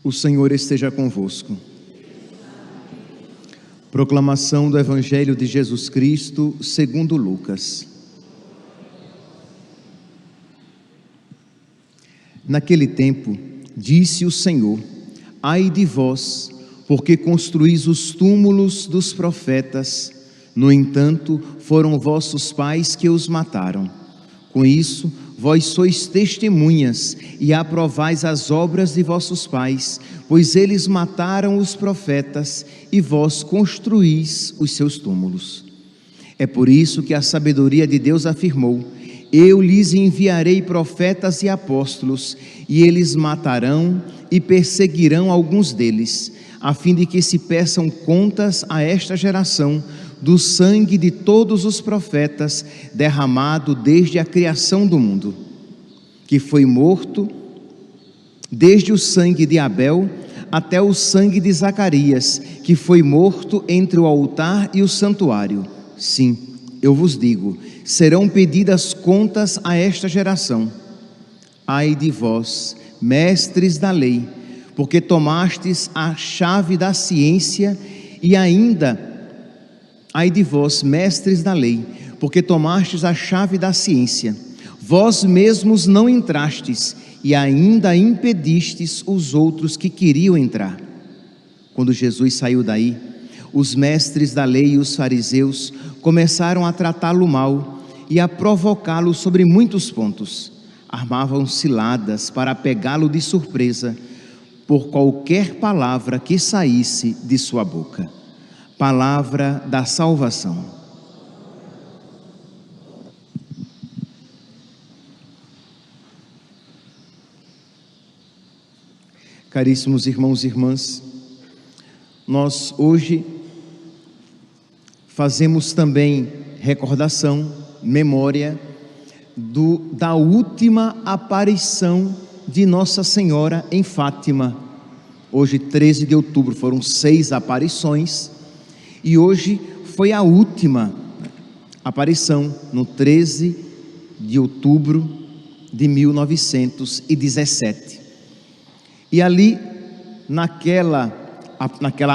O Senhor esteja convosco. Proclamação do Evangelho de Jesus Cristo segundo Lucas. Naquele tempo, disse o Senhor: ai de vós, porque construís os túmulos dos profetas. No entanto, foram vossos pais que os mataram. Com isso, vós sois testemunhas e aprovais as obras de vossos pais, pois eles mataram os profetas e vós construís os seus túmulos. É por isso que a sabedoria de Deus afirmou: eu lhes enviarei profetas e apóstolos, e eles matarão e perseguirão alguns deles, a fim de que se peçam contas a esta geração do sangue de todos os profetas derramado desde a criação do mundo, que foi morto, desde o sangue de Abel até o sangue de Zacarias, que foi morto entre o altar e o santuário. Sim, eu vos digo, serão pedidas contas a esta geração. Ai de vós, mestres da lei, porque tomastes a chave da ciência e ainda... Ai de vós, mestres da lei, porque tomastes a chave da ciência. Vós mesmos não entrastes e ainda impedistes os outros que queriam entrar. Quando Jesus saiu daí, os mestres da lei e os fariseus começaram a tratá-lo mal e a provocá-lo sobre muitos pontos. Armavam ciladas para pegá-lo de surpresa por qualquer palavra que saísse de sua boca. Palavra da salvação. Caríssimos irmãos e irmãs, nós hoje fazemos também recordação, memória da última aparição de Nossa Senhora em Fátima. Hoje, 13 de outubro, foram 6 aparições. E hoje foi a última aparição, no 13 de outubro de 1917. E ali, naquela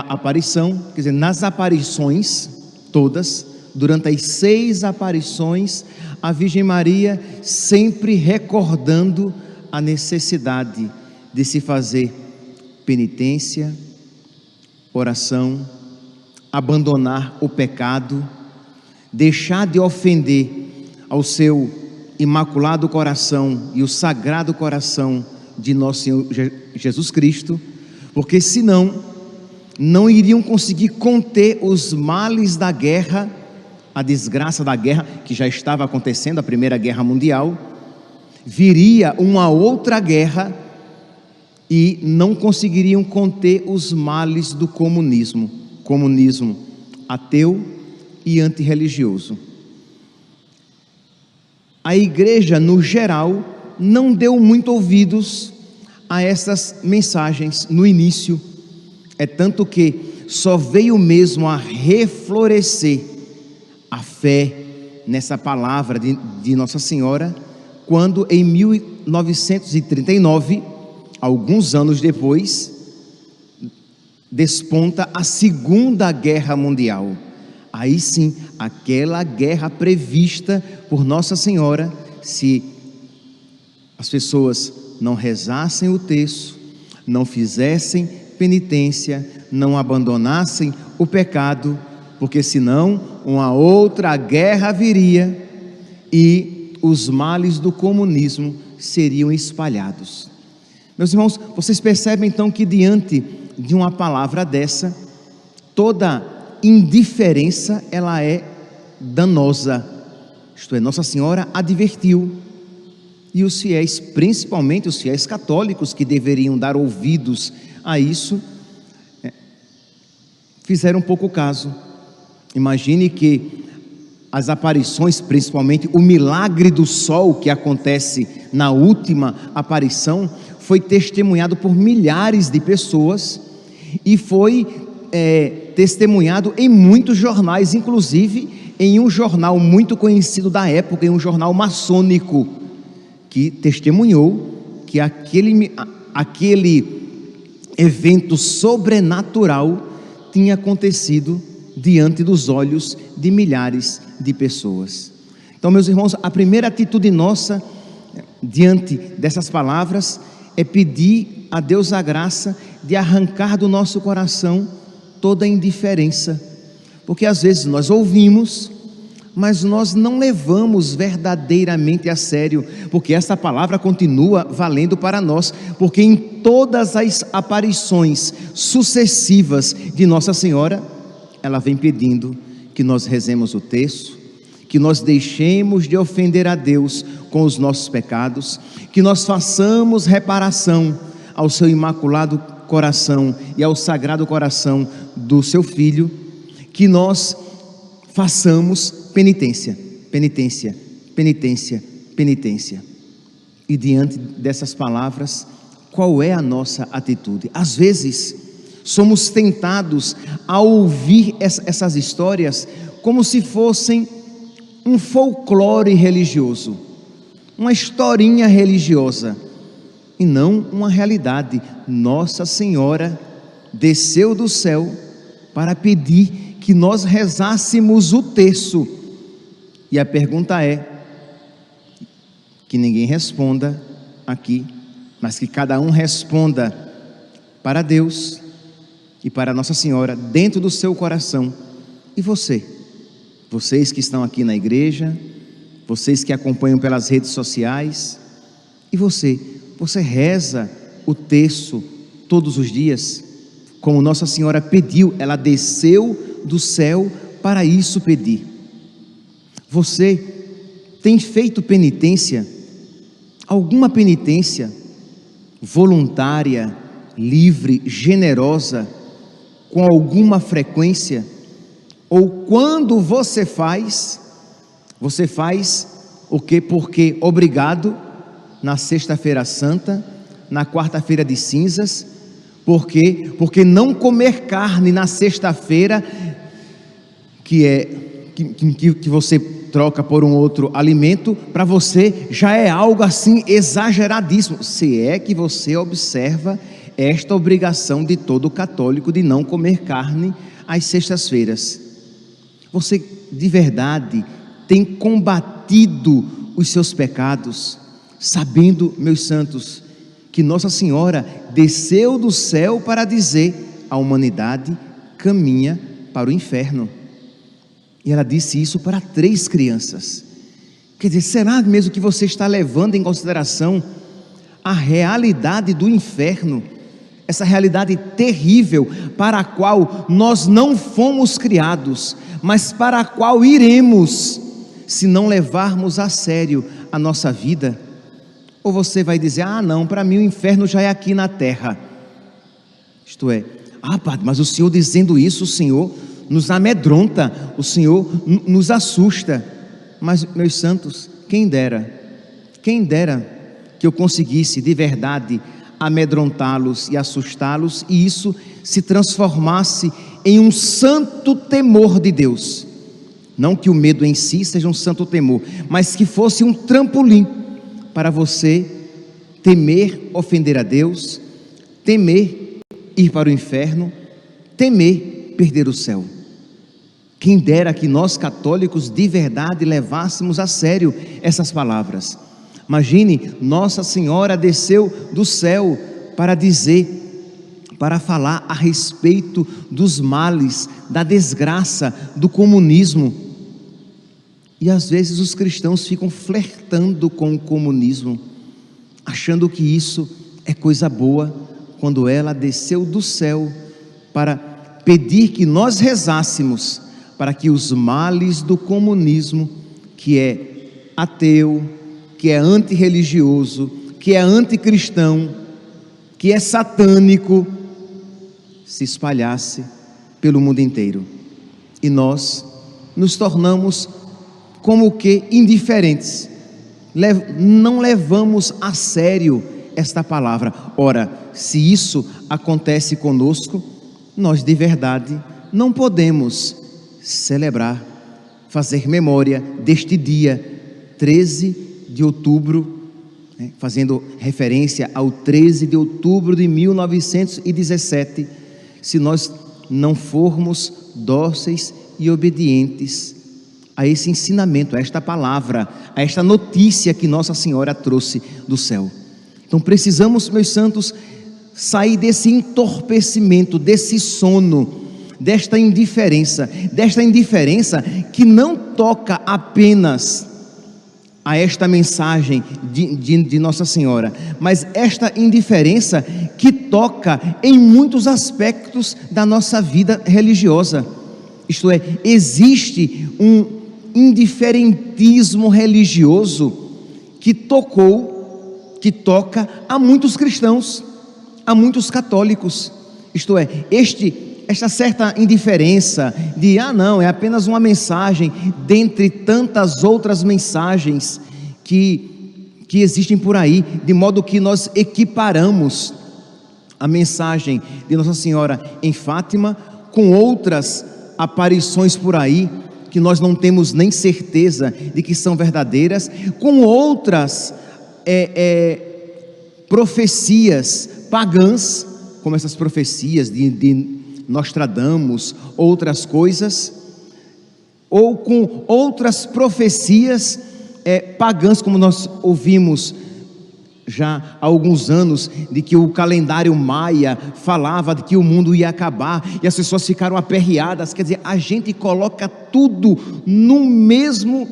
aparição, quer dizer, nas aparições todas, durante as 6 aparições, a Virgem Maria sempre recordando a necessidade de se fazer penitência, oração, abandonar o pecado, deixar de ofender ao seu imaculado coração e o sagrado coração de nosso Senhor Jesus Cristo, porque senão não iriam conseguir conter os males da guerra, a desgraça da guerra que já estava acontecendo, a Primeira Guerra Mundial. Viria uma outra guerra e não conseguiriam conter os males do comunismo ateu e antirreligioso. A igreja, no geral, não deu muito ouvidos a essas mensagens no início. É tanto que só veio mesmo a reflorescer a fé nessa palavra de Nossa Senhora, quando em 1939, alguns anos depois, desponta a Segunda Guerra Mundial. Aí sim, aquela guerra prevista por Nossa Senhora, se as pessoas não rezassem o terço, não fizessem penitência, não abandonassem o pecado, porque senão uma outra guerra viria e os males do comunismo seriam espalhados. Meus irmãos, vocês percebem então que diante de uma palavra dessa, toda indiferença ela é danosa. Isto é, Nossa Senhora advertiu, e os fiéis, principalmente os fiéis católicos, que deveriam dar ouvidos a isso, fizeram pouco caso. Imagine que as aparições, principalmente o milagre do sol que acontece na última aparição, foi testemunhado por milhares de pessoas e foi testemunhado em muitos jornais, inclusive em um jornal muito conhecido da época, em um jornal maçônico, que testemunhou que aquele evento sobrenatural tinha acontecido diante dos olhos de milhares de pessoas. Então, meus irmãos, a primeira atitude nossa diante dessas palavras é pedir a Deus a graça de arrancar do nosso coração toda a indiferença, porque às vezes nós ouvimos, mas nós não levamos verdadeiramente a sério, porque essa palavra continua valendo para nós, porque em todas as aparições sucessivas de Nossa Senhora, ela vem pedindo que nós rezemos o terço, que nós deixemos de ofender a Deus com os nossos pecados, que nós façamos reparação ao seu imaculado coração e ao sagrado coração do seu Filho, que nós façamos penitência, penitência, penitência, penitência. E diante dessas palavras, qual é a nossa atitude? Às vezes, somos tentados a ouvir essas histórias como se fossem um folclore religioso, uma historinha religiosa, e não uma realidade. Nossa Senhora desceu do céu para pedir que nós rezássemos o terço. E a pergunta é, que ninguém responda aqui, mas que cada um responda para Deus e para Nossa Senhora dentro do seu coração. E vocês que estão aqui na igreja, vocês que acompanham pelas redes sociais, e você reza o terço todos os dias, como Nossa Senhora pediu, ela desceu do céu para isso pedir. Você tem feito penitência, alguma penitência voluntária, livre, generosa, com alguma frequência? Ou quando você faz o quê? Porque obrigado, na sexta-feira santa, na quarta-feira de cinzas, porque não comer carne na sexta-feira, que você troca por um outro alimento, para você já é algo assim exageradíssimo, se é que você observa esta obrigação de todo católico de não comer carne às sextas-feiras. Você de verdade tem combatido os seus pecados, sabendo, meus santos, que Nossa Senhora desceu do céu para dizer: a humanidade caminha para o inferno. E ela disse isso para 3 crianças. Quer dizer, será mesmo que você está levando em consideração a realidade do inferno? Essa realidade terrível para a qual nós não fomos criados, mas para a qual iremos, se não levarmos a sério a nossa vida? Ou você vai dizer: ah não, para mim o inferno já é aqui na terra. Isto é, padre, mas o senhor dizendo isso, o senhor nos amedronta, o senhor nos assusta. Mas, meus santos, quem dera que eu conseguisse de verdade amedrontá-los e assustá-los, e isso se transformasse em um santo temor de Deus. Não que o medo em si seja um santo temor, mas que fosse um trampolim para você temer ofender a Deus, temer ir para o inferno, temer perder o céu. Quem dera que nós católicos de verdade levássemos a sério essas palavras. Imagine, Nossa Senhora desceu do céu para dizer, para falar a respeito dos males, da desgraça, do comunismo. E às vezes os cristãos ficam flertando com o comunismo, achando que isso é coisa boa, quando ela desceu do céu para pedir que nós rezássemos para que os males do comunismo, que é ateu, que é antirreligioso, que é anticristão, que é satânico, se espalhasse pelo mundo inteiro. E nós nos tornamos como que indiferentes, não levamos a sério esta palavra. Ora, se isso acontece conosco, nós de verdade não podemos celebrar, fazer memória deste dia 13 de outubro, fazendo referência ao 13 de outubro de 1917, se nós não formos dóceis e obedientes a esse ensinamento, a esta palavra, a esta notícia que Nossa Senhora trouxe do céu. Então precisamos, meus santos, sair desse entorpecimento, desse sono, desta indiferença que não toca apenas a esta mensagem de Nossa Senhora, mas esta indiferença que toca em muitos aspectos da nossa vida religiosa. Isto é, existe um indiferentismo religioso que toca a muitos cristãos, a muitos católicos. Isto é, esta certa indiferença de, não, é apenas uma mensagem dentre tantas outras mensagens que existem por aí, de modo que nós equiparamos a mensagem de Nossa Senhora em Fátima com outras aparições por aí, que nós não temos nem certeza de que são verdadeiras, com outras profecias pagãs, como essas profecias de Nostradamus, outras coisas, ou com outras profecias pagãs, como nós ouvimos já há alguns anos, de que o calendário maia falava de que o mundo ia acabar, e as pessoas ficaram aperreadas. Quer dizer, a gente coloca tudo no mesmo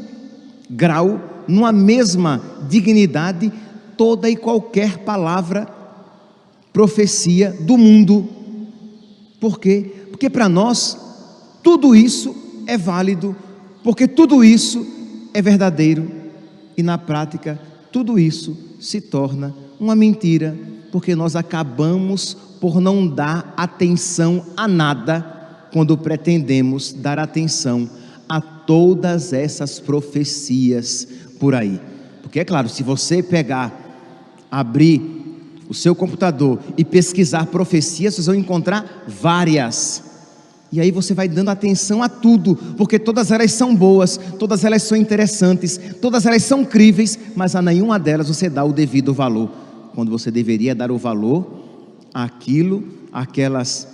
grau, numa mesma dignidade, toda e qualquer palavra, profecia do mundo. Por quê? Porque para nós tudo isso é válido, porque tudo isso é verdadeiro, e na prática tudo isso se torna uma mentira, porque nós acabamos por não dar atenção a nada, quando pretendemos dar atenção a todas essas profecias por aí. Porque é claro, se você abrir o seu computador e pesquisar profecias, vocês vão encontrar várias, e aí você vai dando atenção a tudo, porque todas elas são boas, todas elas são interessantes, todas elas são críveis, mas a nenhuma delas você dá o devido valor, quando você deveria dar o valor aquelas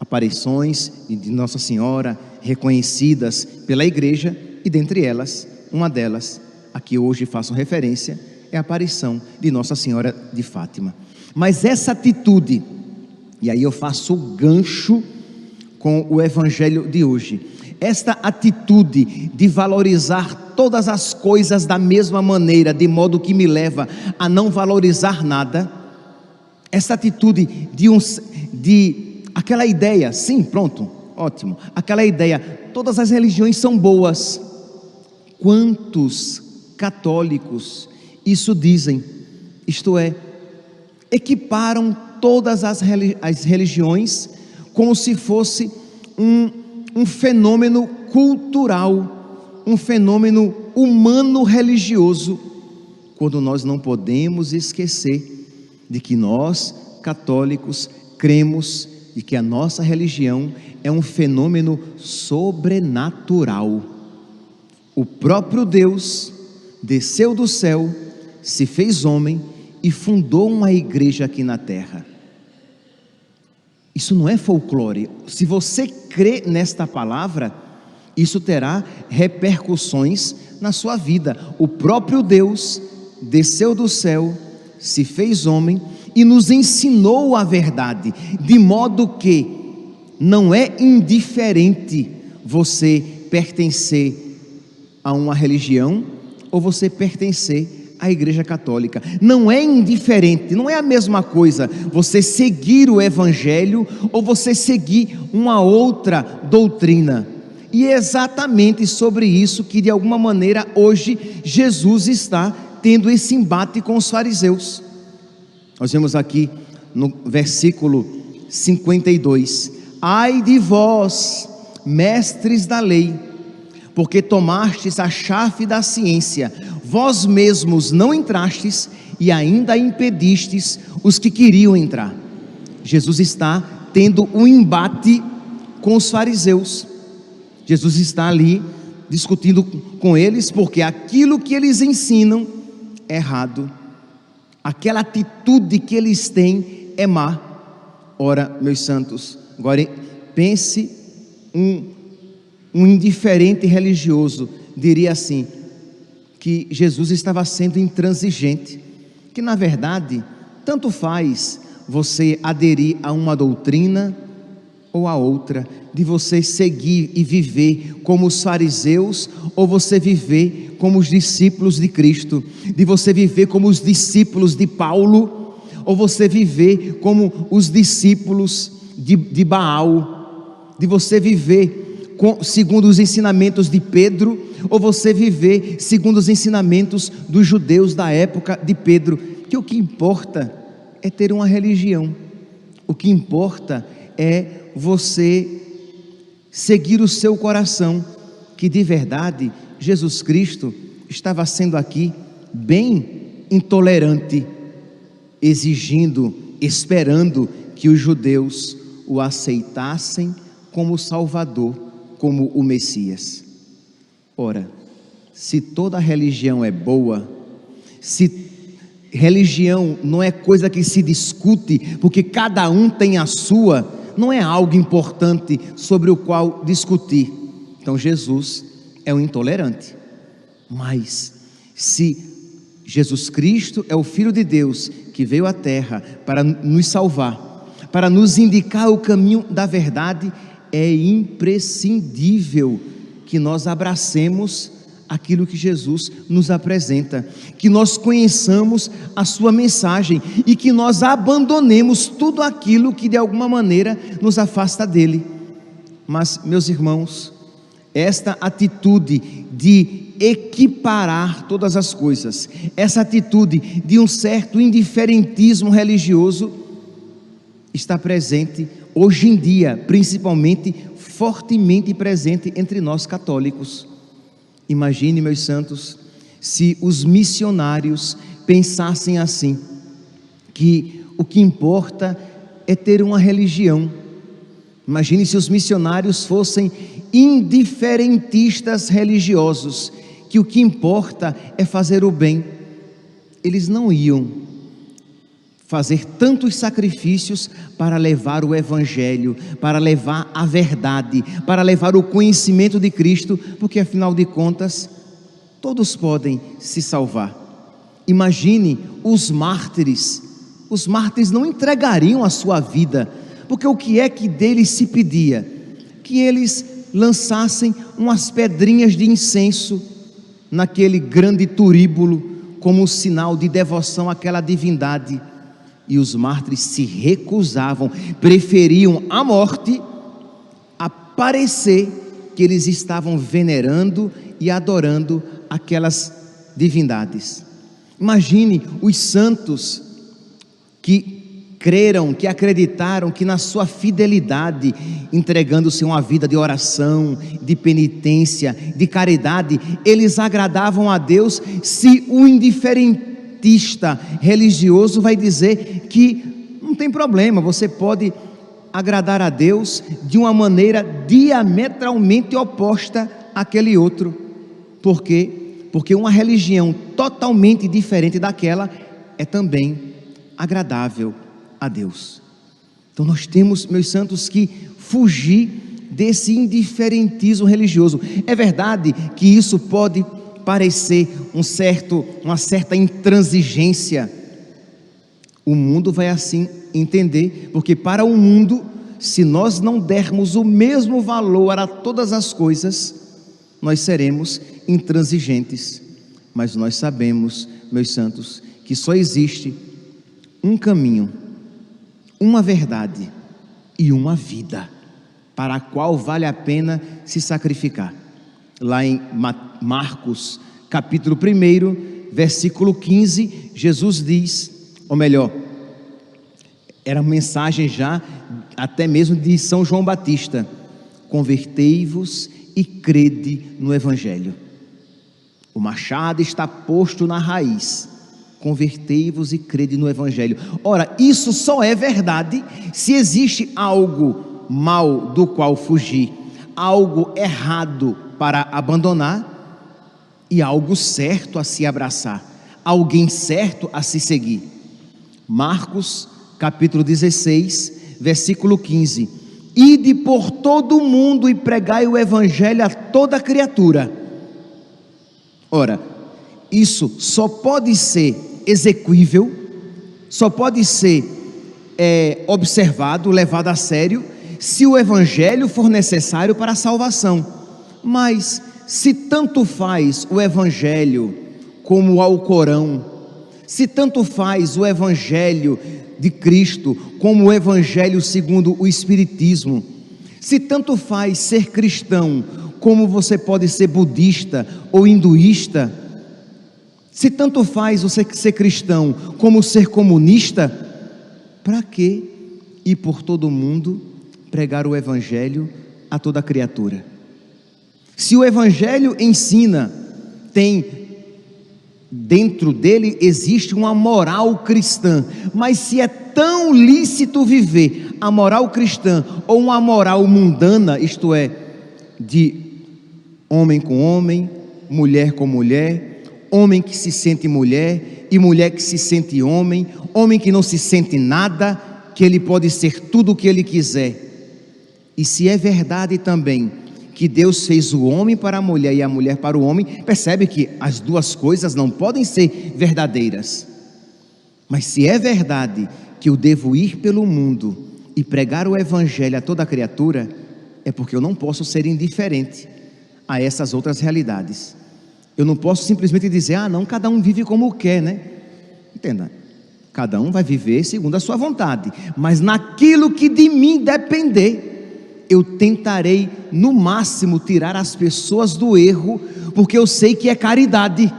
aparições de Nossa Senhora reconhecidas pela igreja, e dentre elas, uma delas, a que hoje faço referência, é a aparição de Nossa Senhora de Fátima. Mas essa atitude, e aí eu faço o gancho com o evangelho de hoje, esta atitude de valorizar todas as coisas da mesma maneira, de modo que me leva a não valorizar nada, essa atitude de aquela ideia, sim, pronto, ótimo, aquela ideia, todas as religiões são boas. Quantos católicos isso dizem? Isto é, equiparam todas as religiões como se fosse um fenômeno cultural, um fenômeno humano-religioso, quando nós não podemos esquecer de que nós, católicos, cremos de que a nossa religião é um fenômeno sobrenatural. O próprio Deus desceu do céu, se fez homem e fundou uma igreja aqui na terra. Isso não é folclore. Se você crê nesta palavra, isso terá repercussões na sua vida. O próprio Deus desceu do céu, se fez homem e nos ensinou a verdade, de modo que não é indiferente você pertencer a uma religião ou você pertencer à Igreja Católica. Não é indiferente, não é a mesma coisa você seguir o Evangelho ou você seguir uma outra doutrina. E é exatamente sobre isso que de alguma maneira hoje Jesus está tendo esse embate com os fariseus. Nós vemos aqui no versículo 52: ai de vós, mestres da lei, porque tomastes a chave da ciência, vós mesmos não entrastes e ainda impedistes os que queriam entrar. Jesus está tendo um embate com os fariseus. Jesus está ali discutindo com eles, porque aquilo que eles ensinam é errado. aquela atitude que eles têm é má. Ora, meus santos, agora pense um indiferente religioso diria assim, que Jesus estava sendo intransigente, que na verdade tanto faz você aderir a uma doutrina ou a outra, de você seguir e viver como os fariseus, ou você viver como os discípulos de Cristo, de você viver como os discípulos de Paulo, ou você viver como os discípulos de Baal, de você viver segundo os ensinamentos de Pedro, ou você viver segundo os ensinamentos dos judeus da época de Pedro, que o que importa é ter uma religião, o que importa é você seguir o seu coração, que de verdade Jesus Cristo estava sendo aqui bem intolerante, exigindo, esperando que os judeus o aceitassem como Salvador, como o Messias. Ora, se toda religião é boa, se religião não é coisa que se discute, porque cada um tem a sua, não é algo importante sobre o qual discutir. Então Jesus é um intolerante. Mas se Jesus Cristo é o Filho de Deus que veio à terra para nos salvar, para nos indicar o caminho da verdade, é imprescindível que nós abracemos aquilo que Jesus nos apresenta, que nós conheçamos a sua mensagem e que nós abandonemos tudo aquilo que de alguma maneira nos afasta dele. Mas, meus irmãos, esta atitude de equiparar todas as coisas, essa atitude de um certo indiferentismo religioso, está presente hoje em dia, principalmente fortemente presente entre nós católicos. Imagine, meus santos, se os missionários pensassem assim, que o que importa é ter uma religião. Imagine se os missionários fossem indiferentistas religiosos, que o que importa é fazer o bem. Eles não iam fazer tantos sacrifícios para levar o Evangelho, para levar a verdade, para levar o conhecimento de Cristo, porque afinal de contas, todos podem se salvar. Imagine os mártires não entregariam a sua vida, porque o que é que deles se pedia? Que eles lançassem umas pedrinhas de incenso naquele grande turíbulo, como sinal de devoção àquela divindade. E os mártires se recusavam, preferiam a morte a parecer que eles estavam venerando e adorando aquelas divindades. Imagine os santos que creram, que acreditaram que na sua fidelidade, entregando-se uma vida de oração, de penitência, de caridade, eles agradavam a Deus. Se o indiferentista religioso vai dizer que não tem problema, você pode agradar a Deus de uma maneira diametralmente oposta àquele outro. Por quê? Porque uma religião totalmente diferente daquela é também agradável a Deus. Então nós temos, meus santos, que fugir desse indiferentismo religioso. É verdade que isso pode parecer uma certa intransigência. O mundo vai assim entender, porque para o mundo, se nós não dermos o mesmo valor a todas as coisas, nós seremos intransigentes. Mas nós sabemos, meus santos, que só existe um caminho, uma verdade e uma vida, para a qual vale a pena se sacrificar. Lá em Marcos, capítulo 1, versículo 15, Jesus diz, ou melhor, era uma mensagem já até mesmo de São João Batista: convertei-vos e crede no Evangelho. O machado está posto na raiz, convertei-vos e crede no Evangelho. Ora, isso só é verdade se existe algo mal do qual fugir, algo errado para abandonar e algo certo a se abraçar, alguém certo a se seguir. Marcos, capítulo 16, versículo 15. Ide por todo o mundo e pregai o evangelho a toda criatura. Ora, isso só pode ser execuível, só pode ser observado, levado a sério, se o evangelho for necessário para a salvação. Mas se tanto faz o evangelho como o Alcorão, se tanto faz o evangelho de Cristo como o evangelho segundo o Espiritismo, se tanto faz ser cristão como você pode ser budista ou hinduísta, se tanto faz você ser cristão como ser comunista, para que ir por todo mundo pregar o evangelho a toda criatura? Se o evangelho ensina, dentro dele existe uma moral cristã, mas se é tão lícito viver a moral cristã ou uma moral mundana, isto é, de homem com homem, mulher com mulher, homem que se sente mulher e mulher que se sente homem, homem que não se sente nada, que ele pode ser tudo o que ele quiser. E se é verdade também que Deus fez o homem para a mulher e a mulher para o homem, percebe que as duas coisas não podem ser verdadeiras. Mas se é verdade que eu devo ir pelo mundo e pregar o evangelho a toda criatura, é porque eu não posso ser indiferente a essas outras realidades. Eu não posso simplesmente dizer, não, cada um vive como quer, né? Entenda, cada um vai viver segundo a sua vontade, mas naquilo que de mim depender, eu tentarei no máximo tirar as pessoas do erro, porque eu sei que é caridade.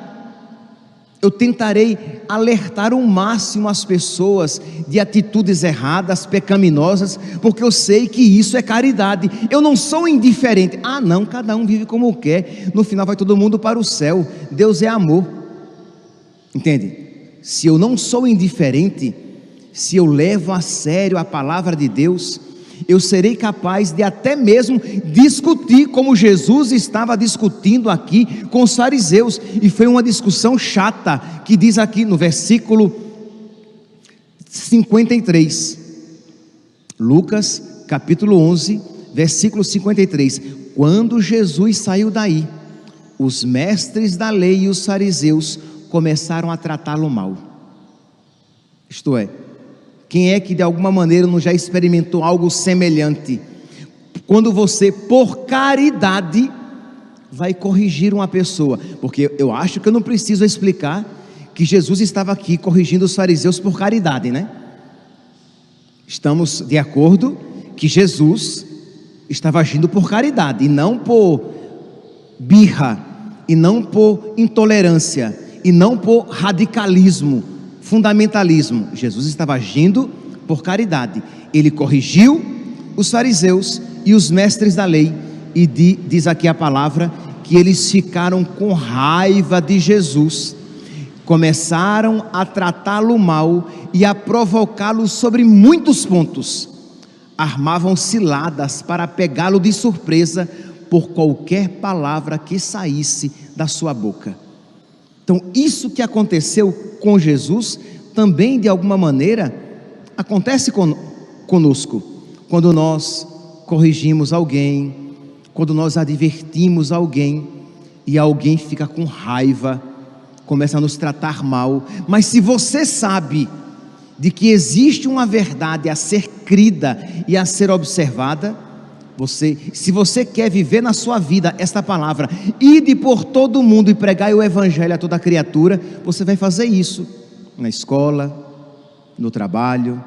Eu tentarei alertar ao máximo as pessoas de atitudes erradas, pecaminosas, porque eu sei que isso é caridade. Eu não sou indiferente. Não, cada um vive como quer, no final vai todo mundo para o céu. Deus é amor. Entende? Se eu não sou indiferente, se eu levo a sério a palavra de Deus, eu serei capaz de até mesmo discutir, como Jesus estava discutindo aqui com os fariseus, e foi uma discussão chata, que diz aqui no versículo 53, Lucas capítulo 11, versículo 53, quando Jesus saiu daí, os mestres da lei e os fariseus começaram a tratá-lo mal. Isto é, quem é que de alguma maneira não já experimentou algo semelhante? Quando você, por caridade, vai corrigir uma pessoa, porque eu acho que eu não preciso explicar que Jesus estava aqui corrigindo os fariseus por caridade, né? Estamos de acordo que Jesus estava agindo por caridade, e não por birra, e não por intolerância, e não por radicalismo, fundamentalismo. Jesus estava agindo por caridade. Ele corrigiu os fariseus e os mestres da lei, e diz aqui a palavra que eles ficaram com raiva de Jesus, começaram a tratá-lo mal e a provocá-lo sobre muitos pontos, armavam ciladas para pegá-lo de surpresa por qualquer palavra que saísse da sua boca. Então, isso que aconteceu com Jesus, também de alguma maneira acontece conosco, quando nós corrigimos alguém, quando nós advertimos alguém, e alguém fica com raiva, começa a nos tratar mal. Mas se você sabe de que existe uma verdade a ser crida e a ser observada, se você quer viver na sua vida esta palavra, ide por todo mundo e pregai o evangelho a toda criatura, você vai fazer isso na escola, no trabalho,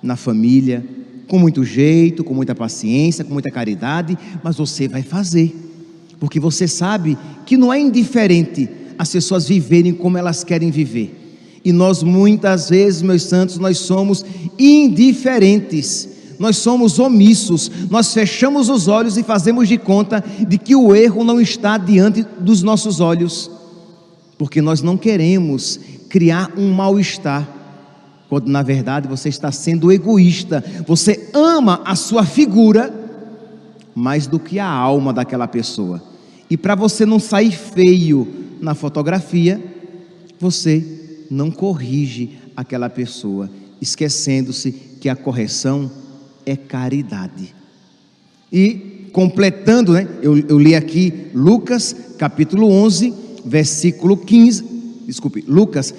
na família, com muito jeito, com muita paciência, com muita caridade, mas você vai fazer, porque você sabe que não é indiferente as pessoas viverem como elas querem viver. E nós muitas vezes, meus santos, nós somos indiferentes, nós somos omissos, nós fechamos os olhos e fazemos de conta de que o erro não está diante dos nossos olhos, porque nós não queremos criar um mal-estar, quando na verdade você está sendo egoísta. Você ama a sua figura mais do que a alma daquela pessoa, e para você não sair feio na fotografia, você não corrige aquela pessoa, esquecendo-se que a correção é caridade. E completando, eu li aqui Lucas capítulo 11, versículo 15, Lucas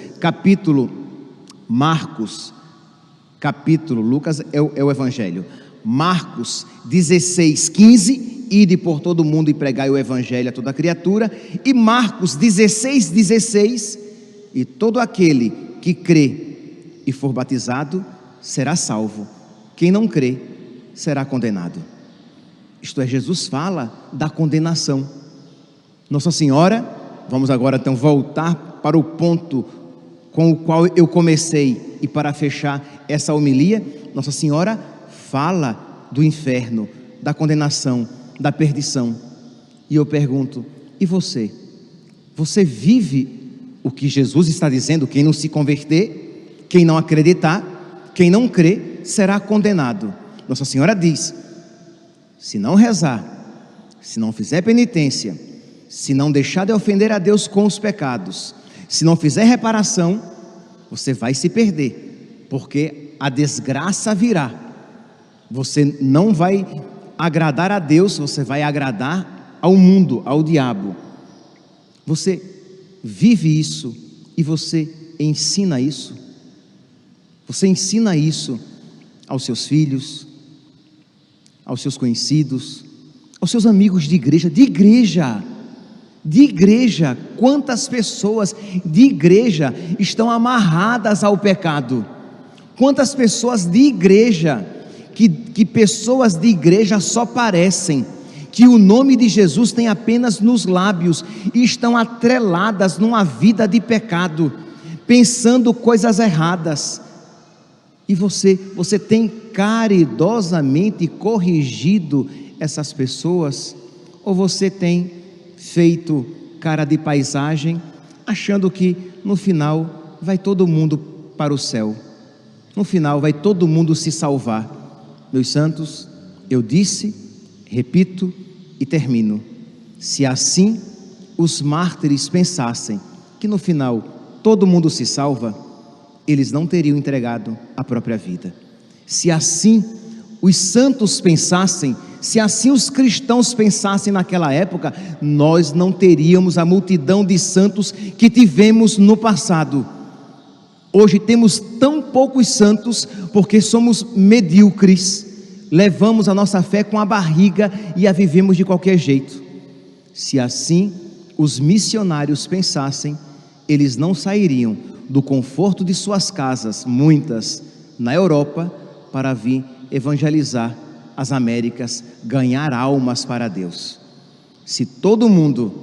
é o Evangelho, Marcos 16, 15, ide por todo mundo e pregai o Evangelho a toda criatura, e Marcos 16, 16, e todo aquele que crê e for batizado será salvo, quem não crê será condenado. Isto é, Jesus fala da condenação. Nossa Senhora, vamos agora então voltar para o ponto com o qual eu comecei, e para fechar essa homilia, Nossa Senhora fala do inferno, da condenação, da perdição. E eu pergunto, e você? Você vive o que Jesus está dizendo? Quem não se converter, quem não acreditar, quem não crer, será condenado. Nossa Senhora diz: se não rezar, se não fizer penitência, se não deixar de ofender a Deus com os pecados, se não fizer reparação, você vai se perder, porque a desgraça virá. Você não vai agradar a Deus, você vai agradar ao mundo, ao diabo. Você vive isso e você ensina isso? Você ensina isso aos seus filhos, aos seus conhecidos, aos seus amigos de igreja, quantas pessoas de igreja estão amarradas ao pecado? Quantas pessoas de igreja, que pessoas de igreja só parecem, que o nome de Jesus tem apenas nos lábios, e estão atreladas numa vida de pecado, pensando coisas erradas. E você tem caridosamente corrigido essas pessoas? Ou você tem feito cara de paisagem, achando que no final vai todo mundo para o céu, no final vai todo mundo se salvar? Meus santos, eu disse, repito e termino: se assim os mártires pensassem que no final todo mundo se salva, eles não teriam entregado a própria vida. Se assim os santos pensassem, se assim os cristãos pensassem naquela época, nós não teríamos a multidão de santos que tivemos no passado. Hoje temos tão poucos santos porque somos medíocres, levamos a nossa fé com a barriga e a vivemos de qualquer jeito. Se assim os missionários pensassem, eles não sairiam do conforto de suas casas, muitas na Europa, para vir evangelizar as Américas, ganhar almas para Deus. Se todo mundo,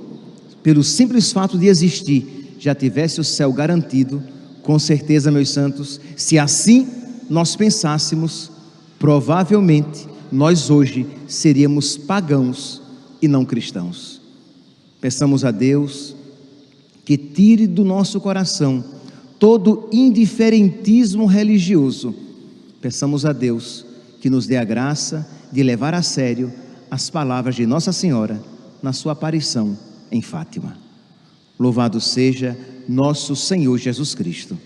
pelo simples fato de existir, já tivesse o céu garantido, com certeza, meus santos, se assim nós pensássemos, provavelmente nós hoje seríamos pagãos e não cristãos. Peçamos a Deus que tire do nosso coração todo indiferentismo religioso. Peçamos a Deus que nos dê a graça de levar a sério as palavras de Nossa Senhora na sua aparição em Fátima. Louvado seja nosso Senhor Jesus Cristo.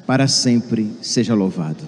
Para sempre seja louvado.